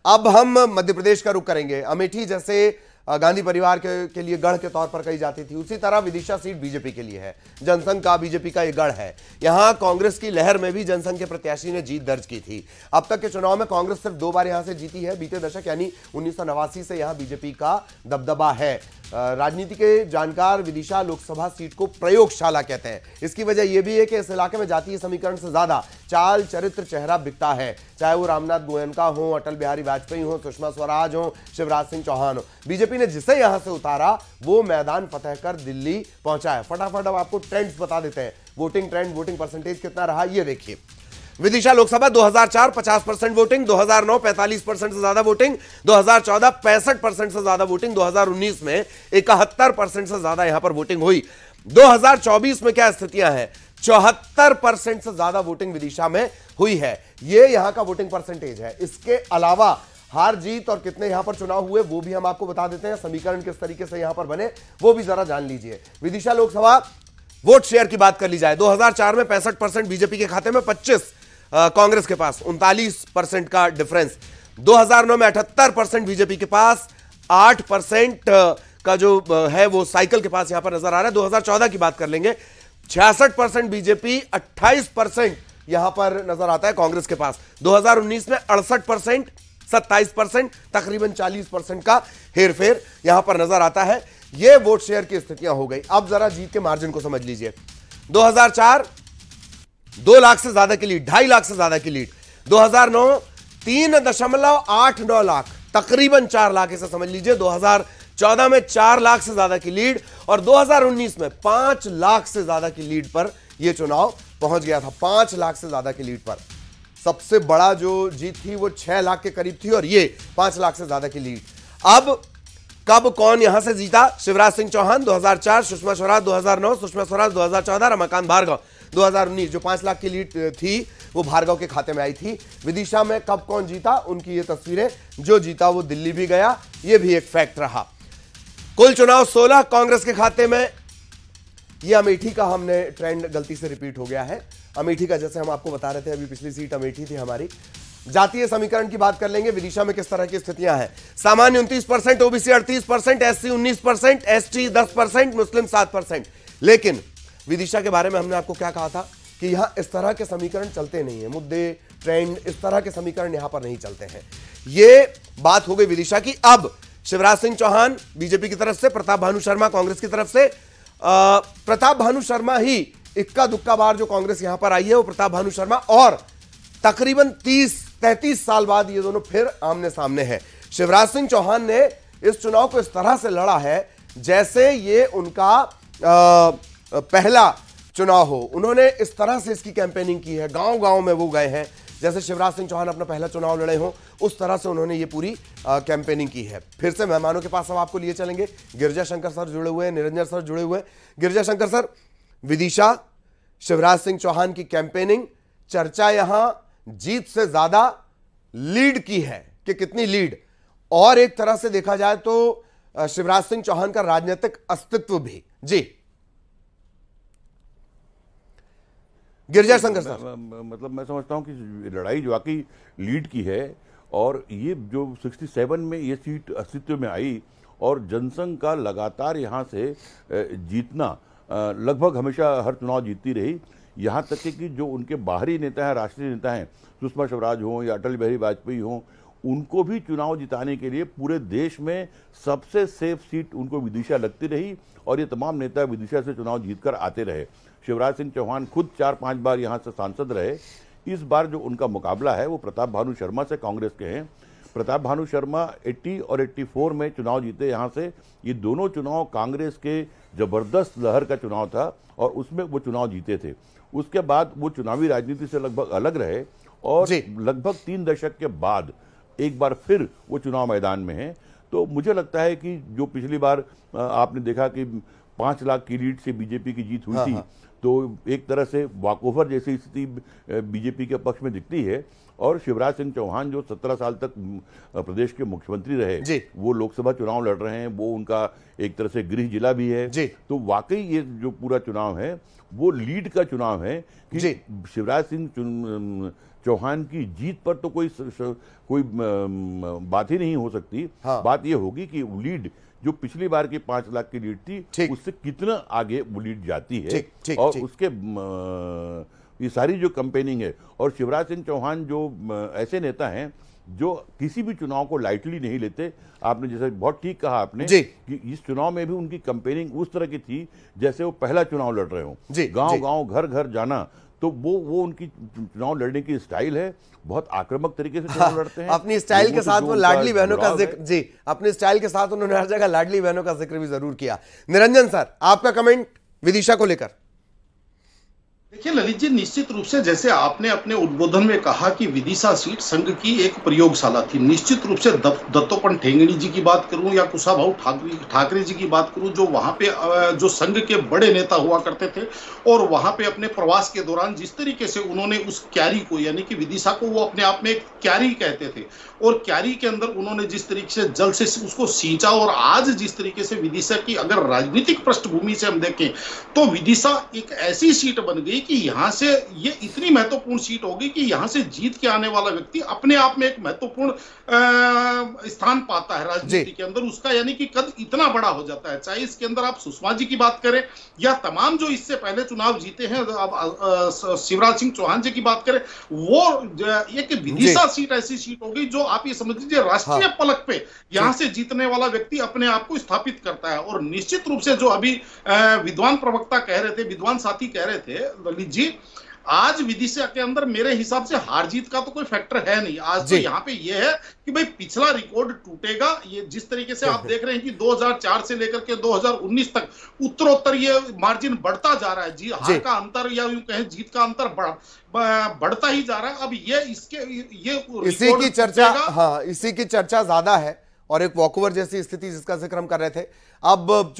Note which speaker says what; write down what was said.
Speaker 1: अब हम मध्य प्रदेश का रुख करेंगे। अमेठी जैसे गांधी परिवार के लिए गढ़ के तौर पर कही जाती थी, उसी तरह विदिशा सीट बीजेपी के लिए है। जनसंघ का बीजेपी का ये गढ़ है। यहां कांग्रेस की लहर में भी जनसंघ के प्रत्याशी ने जीत दर्ज की थी। अब तक के चुनाव में कांग्रेस सिर्फ 2 बार यहां से जीती है। बीते दशक यानी 1989 से यहां बीजेपी का दबदबा है। राजनीति के जानकार विदिशा लोकसभा सीट को प्रयोगशाला कहते हैं। इसकी वजह यह भी है कि इस इलाके में जातीय समीकरण से ज्यादा चाल चरित्र चेहरा बिकता है, चाहे वो रामनाथ गोयनका हो, अटल बिहारी वाजपेयी हो, सुषमा स्वराज हो, शिवराज सिंह चौहान हो। बीजेपी ने जिसे यहां से उतारा वो मैदान फतेह कर दिल्ली पहुंचा है। फटाफट अब आपको ट्रेंड्स बता देते हैं। वोटिंग ट्रेंड, वोटिंग परसेंटेज कितना रहा ये देखिए। विदिशा लोकसभा 2004 50% वोटिंग, 2009 45% से ज्यादा वोटिंग, 2014 65% से ज्यादा वोटिंग, 2019 में 71% से ज्यादा यहां पर वोटिंग हुई। 2024 में क्या स्थितियां हैं? 74% से ज्यादा वोटिंग विदिशा में हुई है। यह यहां का वोटिंग परसेंटेज है। इसके अलावा हार जीत और कितने यहां पर चुनाव हुए वो भी हम आपको बता देते हैं। समीकरण किस तरीके से यहां पर बने वो भी जरा जान लीजिए। विदिशा लोकसभा वोट शेयर की बात कर ली जाए, 2004 में 65% बीजेपी के खाते में, 25 कांग्रेस के पास, 39% का डिफरेंस। 2009 में 78% बीजेपी के पास, 8% का जो है वो साइकिल के पास यहां पर नजर आ रहा है। 2014 की बात कर लेंगे, 66% बीजेपी, 28% यहां पर नजर आता है कांग्रेस के पास। 2019 में 68%, 27%, तकरीबन 40% का हेरफेर यहां पर नजर आता है। यह वोट शेयर की स्थितियां हो गई। अब जरा जीत के मार्जिन को समझ लीजिए। 2004 2 लाख से ज्यादा की लीड, 2.5 लाख से ज्यादा की लीड। 2009 3.89 लाख, तकरीबन 4 लाख, इसे समझ लीजिए। 2014 में 4 लाख से ज्यादा की लीड और 2019 में 5 लाख से ज्यादा की लीड पर यह चुनाव पहुंच गया था। 5 लाख से ज्यादा की लीड पर। सबसे बड़ा जो जीत थी वो 6 लाख के करीब थी और ये 5 लाख से ज्यादा की लीड। अब कब कौन यहां से जीता? शिवराज सिंह चौहान 2004, सुषमा स्वराज 2009, सुषमा स्वराज 2014, रमाकांत भार्गव 2019। जो 5 लाख की लीड थी वो भार्गव के खाते में आई थी। विदिशा में कब कौन जीता उनकी ये तस्वीरें, जो जीता वो दिल्ली भी गया, ये भी एक फैक्ट रहा। कुल चुनाव 16 कांग्रेस के खाते में। ये अमेठी का हमने ट्रेंड गलती से रिपीट हो गया है। अमेठी का जैसे हम आपको बता रहे थे, अभी पिछली सीट अमेठी थी हमारी। जातीय समीकरण की बात कर लेंगे। विदिशा में किस तरह की स्थितियां हैं? सामान्य 29%, ओबीसी 38%, एससी 19%, एसटी 10%, मुस्लिम 7%। लेकिन विदिशा के बारे में हमने आपको क्या कहा था कि यहां इस तरह के समीकरण चलते नहीं है। मुद्दे, ट्रेंड, इस तरह के समीकरण यहां पर नहीं चलते हैं। यह बात हो गई विदिशा की। अब शिवराज सिंह चौहान बीजेपी की तरफ से, प्रताप भानु शर्मा कांग्रेस की तरफ से। प्रताप भानु शर्मा ही इक्का दुक्का बार जो कांग्रेस यहां पर आई है वो प्रताप भानु शर्मा, और तकरीबन 30-33 साल बाद ये दोनों फिर आमने सामने हैं। शिवराज सिंह चौहान ने इस चुनाव को इस तरह से लड़ा है जैसे ये उनका पहला चुनाव हो। उन्होंने इस तरह से इसकी कैंपेनिंग की है। गांव गांव में वो गए हैं, जैसे शिवराज सिंह चौहान अपना पहला चुनाव लड़े हो उस तरह से उन्होंने ये पूरी कैंपेनिंग की है। फिर से मेहमानों के पास हम आपको लिए चलेंगे। गिरिजा शंकर सर जुड़े हुए हैं, निरंजन सर जुड़े हुए हैं। गिरिजा शंकर सर, विदिशा शिवराज सिंह चौहान की कैंपेनिंग, चर्चा यहां जीत से ज्यादा लीड की है कि कितनी लीड, और एक तरह से देखा जाए तो शिवराज सिंह चौहान का राजनीतिक अस्तित्व भी। जी गिरिजा शंकर सर।
Speaker 2: मतलब मैं समझता हूं कि लड़ाई जो वाकई लीड की है, और ये जो 67 में ये सीट अस्तित्व में आई और जनसंघ का लगातार यहाँ से जीतना, लगभग हमेशा हर चुनाव जीतती रही। यहाँ तक कि जो उनके बाहरी नेता हैं, राष्ट्रीय नेता हैं, सुषमा स्वराज हों या अटल बिहारी वाजपेयी हों, उनको भी चुनाव जिताने के लिए पूरे देश में सबसे सेफ सीट उनको विदिशा लगती रही और ये तमाम नेता विदिशा से चुनाव जीतकर आते रहे। शिवराज सिंह चौहान खुद 4-5 बार यहाँ से सांसद रहे। इस बार जो उनका मुकाबला है वो प्रताप भानु शर्मा से कांग्रेस के हैं। प्रताप भानु शर्मा 80 और 84 में चुनाव जीते यहाँ से। ये दोनों चुनाव कांग्रेस के जबरदस्त लहर का चुनाव था और उसमें वो चुनाव जीते थे। उसके बाद वो चुनावी राजनीति से लगभग अलग रहे और लगभग 3 दशक के बाद एक बार फिर वो चुनाव मैदान में हैं। तो मुझे लगता है कि जो पिछली बार आपने देखा कि 5 लाख की लीड से बीजेपी की जीत हुई थी, तो एक तरह से वॉकओवर जैसी स्थिति बीजेपी के पक्ष में दिखती है। और शिवराज सिंह चौहान जो 17 साल तक प्रदेश के मुख्यमंत्री रहे, वो लोकसभा चुनाव लड़ रहे हैं, वो उनका एक तरह से गृह जिला भी है। तो वाकई ये जो पूरा चुनाव है वो लीड का चुनाव है कि शिवराज सिंह चौहान की जीत पर तो कोई बात ही नहीं हो सकती।
Speaker 1: हाँ।
Speaker 2: बात ये होगी कि लीड जो पिछली बार की 5 लाख की लीड थी उससे कितना आगे वो लीड जाती है। और उसके ये सारी जो कैंपेनिंग है, और शिवराज सिंह चौहान जो ऐसे नेता हैं जो किसी भी चुनाव को लाइटली नहीं लेते। आपने जैसे बहुत ठीक कहा आपने कि इस चुनाव में भी उनकी कैंपेनिंग उस तरह की थी जैसे वो पहला चुनाव लड़ रहे हो। गांव गांव घर घर जाना, तो वो उनकी चुनाव लड़ने की स्टाइल है। बहुत आक्रामक तरीके से चुनाव लड़ते हैं।
Speaker 1: अपनी स्टाइल के साथ वो लाडली बहनों का जिक्र, जी अपनी स्टाइल के साथ उन्होंने हर जगह लाडली बहनों का जिक्र भी जरूर किया। निरंजन सर, आपका कमेंट विदिशा को लेकर।
Speaker 3: देखिए ललित जी, निश्चित रूप से जैसे आपने अपने उद्बोधन में कहा कि विदिशा सीट संघ की एक प्रयोगशाला थी, निश्चित रूप से दत्तोपंत ठेंगड़ी जी की बात करूं या कुशाभाऊ ठाकरे जी की बात करूं, जो वहां पे जो संघ के बड़े नेता हुआ करते थे, और वहां पे अपने प्रवास के दौरान जिस तरीके से उन्होंने उस क्यारी को, यानी कि विदिशा को, वो अपने आप में एक क्यारी कहते थे, और क्यारी के अंदर उन्होंने जिस तरीके से जल से उसको सींचा, और आज जिस तरीके से विदिशा की अगर राजनीतिक पृष्ठभूमि से हम देखें तो विदिशा एक ऐसी सीट बन गई कि यहां से ये इतनी महत्वपूर्ण सीट होगी कि यहां से जीत के आने वाला व्यक्ति अपने आप में एक महत्वपूर्ण स्थान पाता है राजनीति के अंदर। उसका यानी कि कद इतना बड़ा हो जाता है। चाहे इसके अंदर आप सुषमा जी की बात करें या तमाम जो इससे पहले चुनाव जीते हैं, शिवराज सिंह चौहान जी की बात करें, वो एक विदिशा सीट ऐसी सीट होगी जो आप ये समझ लीजिए राष्ट्रीय पलक पे यहां से जीतने वाला व्यक्ति अपने आप को स्थापित करता है। और निश्चित रूप से जो अभी विद्वान प्रवक्ता कह रहे थे, विद्वान साथी कह रहे थे ललित जी, आज विदिशा के अंदर मेरे हिसाब से हार जीत का तो कोई फैक्टर है नहीं। आज तो यहाँ पे ये है कि भाई पिछला रिकॉर्ड टूटेगा। ये जिस तरीके से आप देख रहे हैं कि 2004 से लेकर के 2019 तक उत्तरोत्तर ये मार्जिन बढ़ता जा रहा है। जी हार का अंतर या यूं कहें जीत का अंतर बढ़ता ही जा रहा है। अब ये
Speaker 1: इसी की चर्चा, हाँ इसी की चर्चा ज्यादा है, और एक वॉकओवर जैसी स्थिति जिसका जिक्र हम कर रहे थे। अब